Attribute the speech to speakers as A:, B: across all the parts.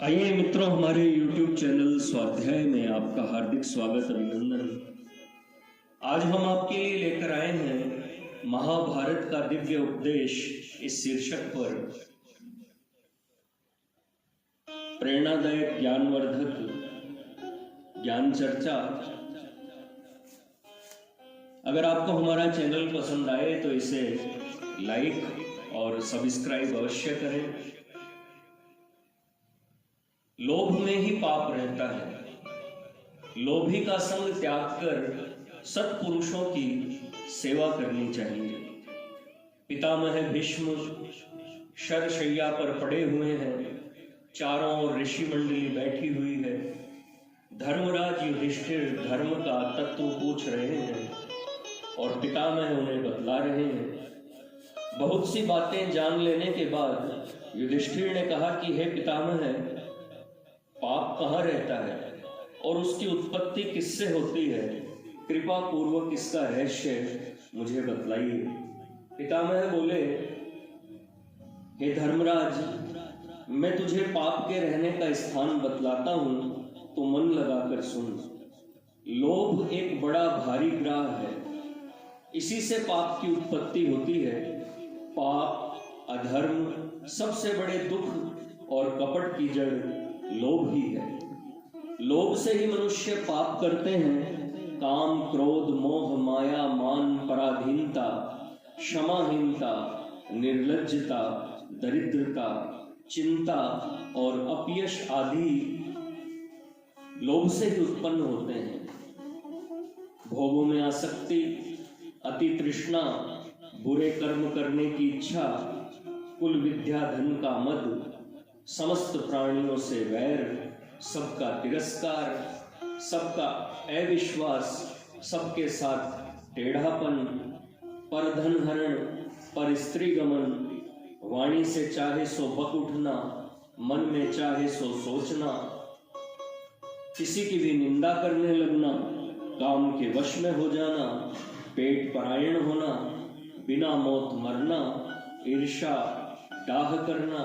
A: आइए मित्रों, हमारे YouTube चैनल स्वाध्याय में आपका हार्दिक स्वागत अभिनंदन। आज हम आपके लिए लेकर आए हैं महाभारत का दिव्य उपदेश इस शीर्षक पर प्रेरणादायक ज्ञानवर्धक ज्ञान चर्चा। अगर आपको हमारा चैनल पसंद आए तो इसे लाइक और सब्सक्राइब अवश्य करें। लोभ में ही पाप रहता है। लोभी का संग त्याग कर सत्पुरुषों की सेवा करनी चाहिए। पितामह भीष्म शरशैया पर पड़े हुए हैं, चारों ओर ऋषि मंडली बैठी हुई है। धर्मराज युधिष्ठिर धर्म का तत्व पूछ रहे हैं और पितामह उन्हें बतला रहे हैं। बहुत सी बातें जान लेने के बाद युधिष्ठिर ने कहा कि हे पितामह, पाप कहाँ रहता है और उसकी उत्पत्ति किससे होती है? कृपा पूर्वक इसका रहस्य मुझे बतलाइए। पितामह बोले, हे धर्मराज, मैं तुझे पाप के रहने का स्थान बतलाता हूं, तो मन लगाकर सुन। लोभ एक बड़ा भारी ग्राह है, इसी से पाप की उत्पत्ति होती है। पाप, अधर्म, सबसे बड़े दुख और कपट की जड़ लोभ ही है। लोभ से ही मनुष्य पाप करते हैं। काम, क्रोध, मोह, माया, मान, पराधीनता, क्षमाहीनता, निर्लज्जता, दरिद्रता, चिंता और अपयश आदि लोभ से ही उत्पन्न होते हैं। भोगों में आसक्ति, अति तृष्णा, बुरे कर्म करने की इच्छा, कुल विद्या धन का मद, समस्त प्राणियों से वैर, सबका तिरस्कार, सबका अविश्वास, सबके साथ टेढ़ापन, पर धन हरण, पर स्त्री गमन, वाणी से चाहे सो बक उठना, मन में चाहे सो सोचना, किसी की भी निंदा करने लगना, काम के वश में हो जाना, पेट परायण होना, बिना मौत मरना, ईर्ष्या, डाह करना,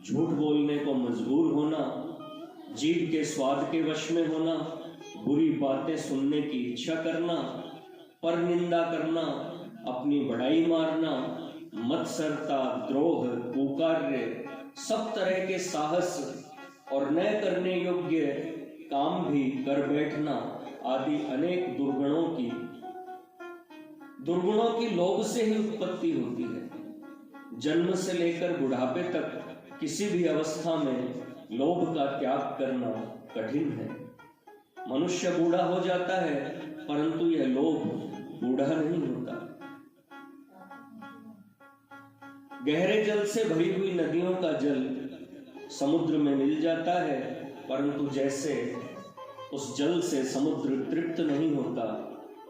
A: झूठ बोलने को मजबूर होना, जीभ के स्वाद के वश में होना, बुरी बातें सुनने की इच्छा करना, पर निंदा करना, अपनी बड़ाई मारना, मत्सरता, द्रोह, कुकार्य, सब तरह के साहस और न करने योग्य काम भी कर बैठना आदि अनेक दुर्गुणों की लोभ से ही उत्पत्ति होती है। जन्म से लेकर बुढ़ापे तक किसी भी अवस्था में लोभ का त्याग करना कठिन है। मनुष्य बूढ़ा हो जाता है, परंतु यह लोभ बूढ़ा नहीं होता। गहरे जल से भरी हुई नदियों का जल समुद्र में मिल जाता है, परंतु जैसे उस जल से समुद्र तृप्त नहीं होता,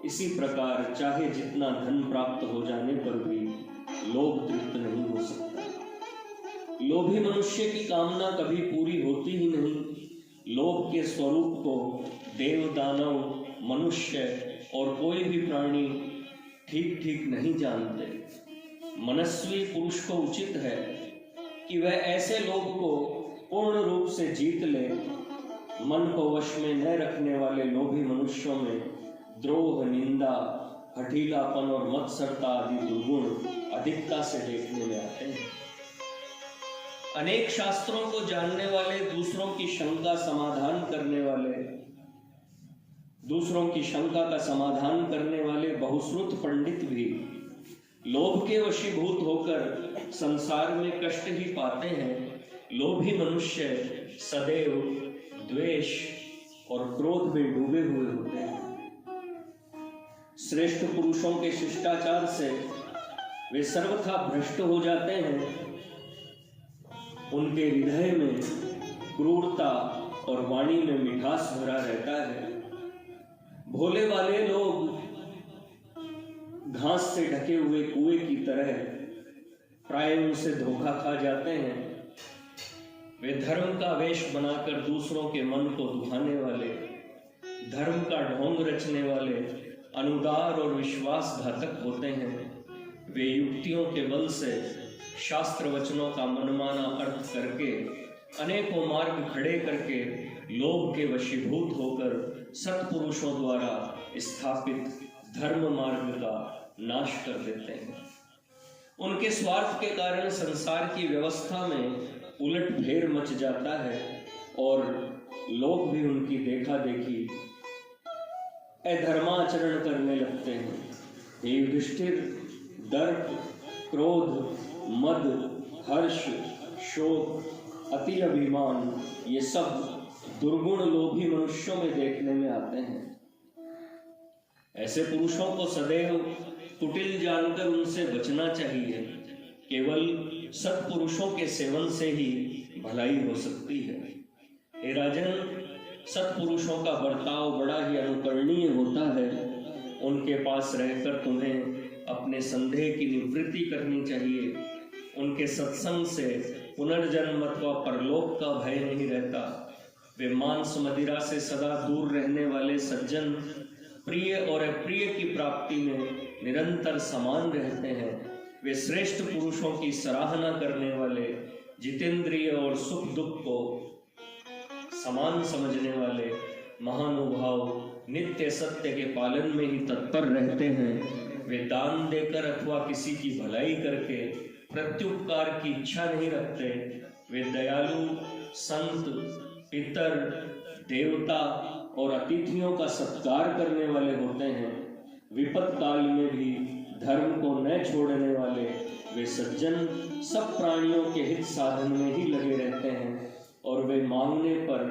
A: इसी प्रकार चाहे जितना धन प्राप्त हो जाने पर भी लोभ तृप्त नहीं हो सकता। लोभी मनुष्य की कामना कभी पूरी होती ही नहीं। लोभ के स्वरूप को देव, दानव, मनुष्य और कोई भी प्राणी ठीक ठीक नहीं जानते। मनस्वी पुरुष को उचित है कि वह ऐसे लोभ को पूर्ण रूप से जीत ले। मन को वश में न रखने वाले लोभी मनुष्यों में द्रोह, निंदा, हठीलापन और मत्सरता आदि दुर्गुण अधिकता से देखने में आते हैं। अनेक शास्त्रों को जानने वाले, दूसरों की शंका का समाधान करने वाले बहुश्रुत पंडित भी लोभ के वशीभूत होकर संसार में कष्ट ही पाते हैं। लोभी मनुष्य सदैव द्वेष और क्रोध में डूबे हुए होते हैं। श्रेष्ठ पुरुषों के शिष्टाचार से वे सर्वथा भ्रष्ट हो जाते हैं। उनके हृदय में क्रूरता और वाणी में मिठास भरा रहता है। भोले वाले लोग घास से ढके हुए कुएं की तरह प्राय उनसे धोखा खा जाते हैं। वे धर्म का वेश बनाकर दूसरों के मन को दुखाने वाले, धर्म का ढोंग रचने वाले, अनुदार और विश्वासघातक होते हैं। वे युक्तियों के बल से शास्त्र वचनों का मनमाना अर्थ करके अनेकों मार्ग खड़े करके लोभ के वशीभूत होकर सत्पुरुषों द्वारा स्थापित धर्म मार्ग का नाश कर देते हैं। उनके स्वार्थ के कारण संसार की व्यवस्था में उलटफेर मच जाता है और लोग भी उनकी देखा देखी अधर्माचरण करने लगते हैं। हे युधिष्ठिर, दर्प, क्रोध, मद, हर्ष, शोक, अति अभिमान, ये सब दुर्गुण लोभी मनुष्यों में देखने में आते हैं। ऐसे पुरुषों को सदैव कुटिल जानकर उनसे बचना चाहिए। केवल सत्पुरुषों के सेवन से ही भलाई हो सकती है। हे राजन, सत्पुरुषों का बर्ताव बड़ा ही अनुकरणीय होता है। उनके पास रहकर तुम्हें अपने संदेह की निवृत्ति करनी चाहिए। उनके सत्संग से पुनर्जन्म अथवा परलोक का भय नहीं रहता। वे मांस मदिरा से सदा दूर रहने वाले सज्जन प्रिय और अप्रिय की प्राप्ति में निरंतर समान रहते हैं। वे श्रेष्ठ पुरुषों की सराहना करने वाले, जितेंद्रिय और सुख दुख को समान समझने वाले महानुभाव, नित्य सत्य के पालन में ही तत्पर रहते हैं। वे दान देकर अथवा किसी की भलाई करके प्रत्युपकार की इच्छा नहीं रखते। वे दयालु, संत, पितर, देवता और अतिथियों का सत्कार करने वाले होते हैं। विपद काल में भी धर्म को न छोड़ने वाले वे सज्जन सब प्राणियों के हित साधन में ही लगे रहते हैं और वे मांगने पर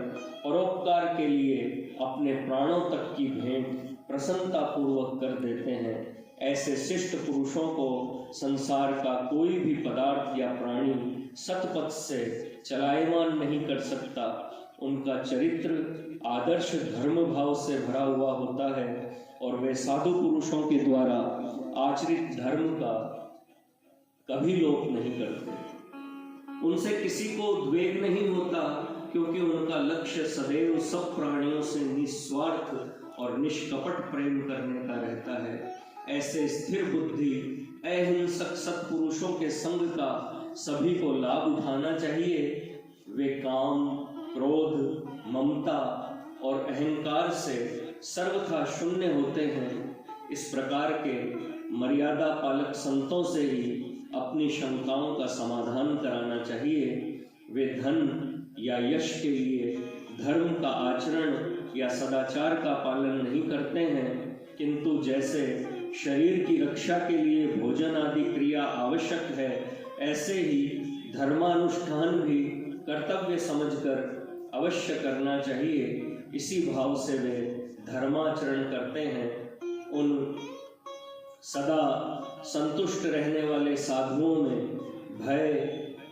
A: परोपकार के लिए अपने प्राणों तक की भेंट प्रसन्नता पूर्वक कर देते हैं। ऐसे शिष्ट पुरुषों को संसार का कोई भी पदार्थ या प्राणी सतपथ से चलायमान नहीं कर सकता। उनका चरित्र आदर्श धर्म भाव से भरा हुआ होता है और वे साधु पुरुषों के द्वारा आचरित धर्म का कभी लोप नहीं करते। उनसे किसी को उद्वेग नहीं होता, क्योंकि उनका लक्ष्य सदैव सब प्राणियों से निस्वार्थ और निष्कपट प्रेम करने का रहता है। ऐसे स्थिर बुद्धि अहिंसक सत्पुरुषों के संग का सभी को लाभ उठाना चाहिए। वे काम, क्रोध, ममता और अहंकार से सर्वथा शून्य होते हैं। इस प्रकार के मर्यादा पालक संतों से ही अपनी शंकाओं का समाधान कराना चाहिए। वे धन या यश के लिए धर्म का आचरण या सदाचार का पालन नहीं करते हैं, किंतु जैसे शरीर की रक्षा के लिए भोजन आदि क्रिया आवश्यक है, ऐसे ही धर्मानुष्ठान भी कर्तव्य समझकर अवश्य करना चाहिए। इसी भाव से वे धर्माचरण करते हैं। उन सदा संतुष्ट रहने वाले साधुओं में भय,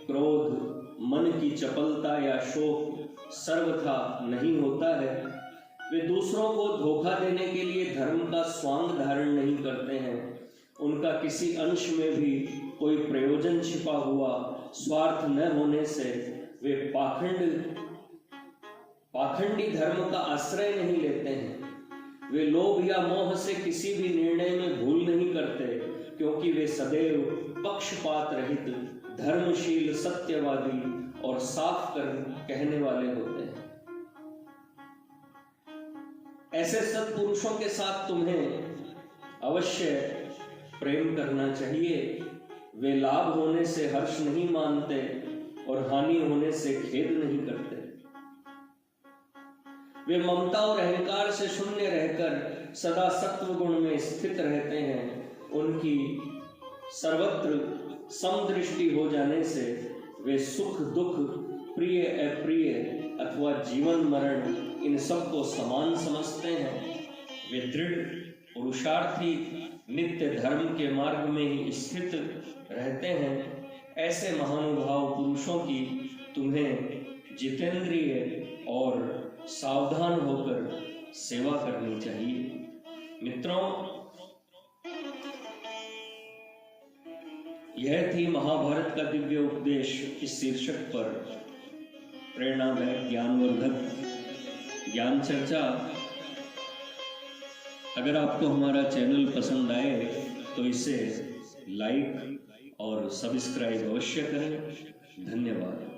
A: क्रोध, मन की चपलता या शोक सर्वथा नहीं होता है। वे दूसरों को धोखा देने के लिए धर्म का स्वांग धारण नहीं करते हैं। उनका किसी अंश में भी कोई प्रयोजन छिपा हुआ स्वार्थ न होने से वे पाखंडी धर्म का आश्रय नहीं लेते हैं। वे लोभ या मोह से किसी भी निर्णय में भूल नहीं करते, क्योंकि वे सदैव पक्षपात रहित, धर्मशील, सत्यवादी और साफ कहने वाले होते हैं। ऐसे सत्पुरुषों के साथ तुम्हें अवश्य प्रेम करना चाहिए। वे लाभ होने से हर्ष नहीं मानते और हानि होने से खेद नहीं करते। वे ममता और अहंकार से शून्य रहकर सदा सत्व गुण में स्थित रहते हैं। उनकी सर्वत्र समदृष्टि हो जाने से वे सुख दुख, प्रिय अप्रिय अथवा जीवन मरण, इन सब को समान समझते हैं। वे दृढ़ पुरुषार्थी नित्य धर्म के मार्ग में ही स्थित रहते हैं। ऐसे महानुभाव पुरुषों की तुम्हें जितेंद्रिय और सावधान होकर सेवा करनी चाहिए। मित्रों, यह थी महाभारत का दिव्य उपदेश इस शीर्षक पर प्रेरणादायक ज्ञानवर्धक ज्ञान चर्चा। अगर आपको हमारा चैनल पसंद आए तो इसे लाइक और सब्सक्राइब अवश्य करें। धन्यवाद।